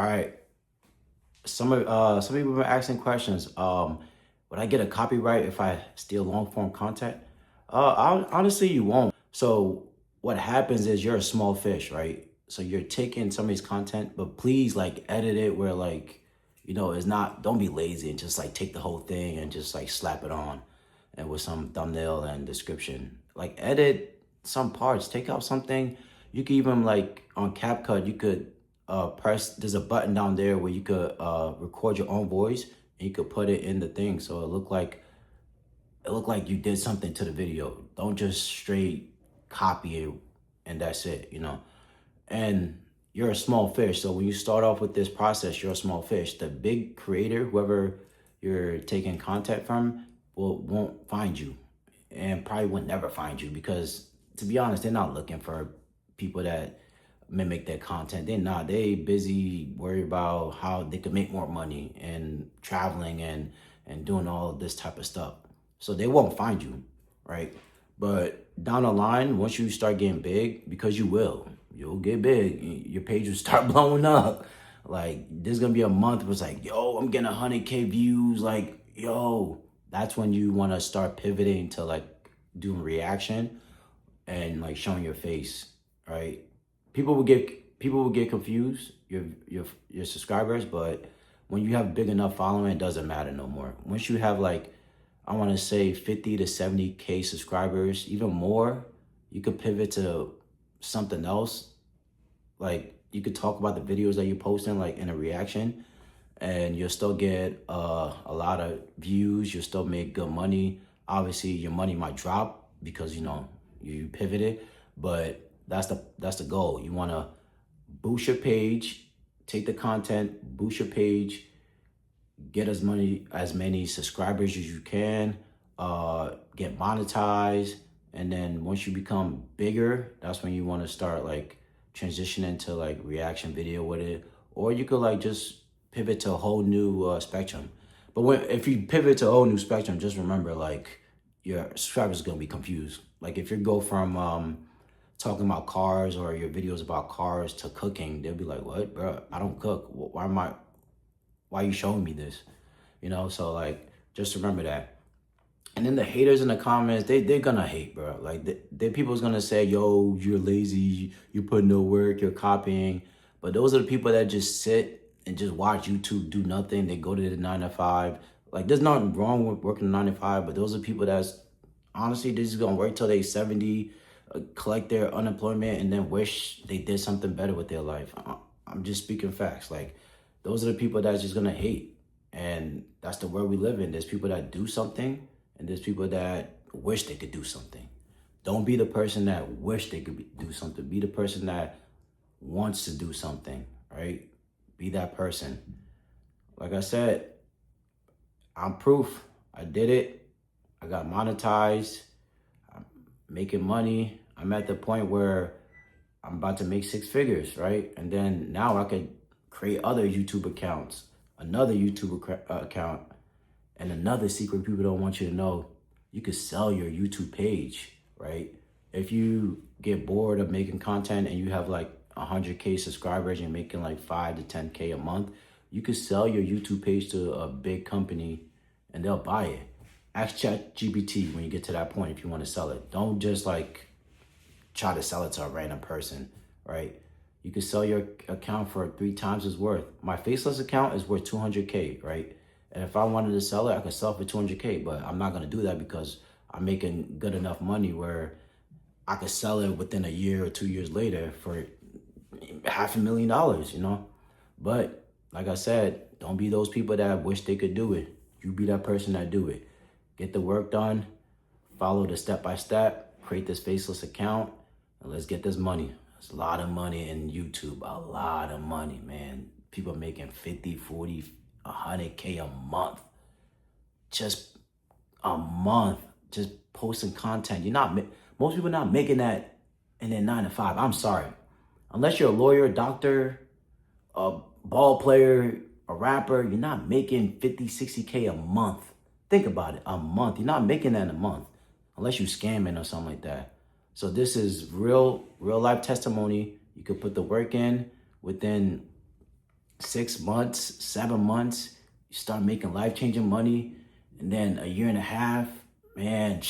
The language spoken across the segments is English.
All right. Some people have been asking questions. Would I get a copyright if I steal long form content? Honestly, you won't. So what happens is you're a small fish, right? So you're taking somebody's content, but please like edit it where like, it's not, don't be lazy and just like take the whole thing and just like slap it on and with some thumbnail and description. Like edit some parts, take out something. You could even like on CapCut, you could press, there's a button down there where you could record your own voice and you could put it in the thing. So it looked like you did something to the video. Don't just straight copy it and that's it. And you're a small fish. So when you start off with this process, you're a small fish. The big creator, whoever you're taking content from, won't find you and probably would never find you because, to be honest, they're not looking for people that mimic their content. They're not. They busy worried about how they could make more money and traveling and doing all this type of stuff. So they won't find you, right? But down the line, once you start getting big, because you'll get big. Your page will start blowing up. Like there's gonna be a month where it's like, yo, I'm getting 100K views. Like, yo, that's when you want to start pivoting to like doing reaction and like showing your face, right? People will get confused, your subscribers, but when you have big enough following, it doesn't matter no more. Once you have like, I want to say 50 to 70K subscribers, even more, you could pivot to something else. Like you could talk about the videos that you're posting like in a reaction and you'll still get a lot of views. You'll still make good money. Obviously your money might drop because you pivoted, but that's the goal. You want to boost your page, take the content, boost your page, get as many subscribers as you can, get monetized, and then once you become bigger, that's when you want to start like transitioning to like reaction video with it, or you could like just pivot to a whole new spectrum. But if you pivot to a whole new spectrum, just remember like your subscribers are gonna be confused. Like if you go from talking about cars or your videos about cars to cooking, they'll be like, what, bro? I don't cook. Why are you showing me this? So like, just remember that. And then the haters in the comments, they're gonna hate, bro. Like, people's gonna say, yo, you're lazy, you put no work, you're copying. But those are the people that just sit and just watch YouTube do nothing. They go to the 9 to 5. Like, there's nothing wrong with working 9 to 5, but those are people that's, honestly, they're just gonna wait till they 70, collect their unemployment, and then wish they did something better with their life. I'm just speaking facts. Like, those are the people that's just gonna hate. And that's the world we live in. There's people that do something, and there's people that wish they could do something. Don't be the person that wish they could do something. Be the person that wants to do something, right? Be that person. Like I said, I'm proof. I did it. I got monetized. I'm making money. I'm at the point where I'm about to make 6 figures, right? And then now I could create other YouTube accounts, another YouTube account, and another secret people don't want you to know. You could sell your YouTube page, right? If you get bored of making content and you have like 100K subscribers and you're making like 5 to 10K a month, you could sell your YouTube page to a big company and they'll buy it. Ask ChatGPT when you get to that point if you want to sell it. Don't just like try to sell it to a random person, right? You can sell your account for 3 times its worth. My Faceless account is worth 200K, right? And if I wanted to sell it, I could sell it for 200K, but I'm not going to do that because I'm making good enough money where I could sell it within a year or 2 years later for $500,000, But like I said, don't be those people that wish they could do it. You be that person that do it. Get the work done, follow the step-by-step, create this Faceless account, and let's get this money. There's a lot of money in YouTube, a lot of money, man. People making 50, 40, 100K a month. Just a month, just posting content. Most people not making that in their 9 to 5. I'm sorry. Unless you're a lawyer, doctor, a ball player, a rapper, you're not making 50, 60K a month. Think about it, a month. You're not making that in a month unless you're scamming or something like that. So this is real life testimony. You could put the work in within 6 months, 7 months, you start making life-changing money, and then a year and a half, man,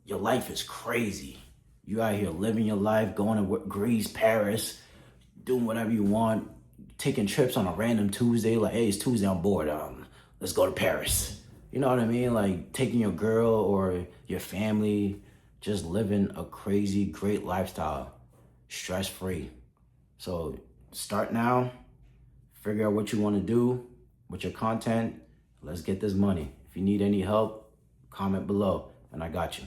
your life is crazy. You out here living your life, going to Greece, Paris, doing whatever you want, taking trips on a random Tuesday, like, hey, it's Tuesday, I'm bored, let's go to Paris. You know what I mean? Like taking your girl or your family, just living a crazy, great lifestyle, stress-free. So start now, figure out what you want to do with your content. Let's get this money. If you need any help, comment below and I got you.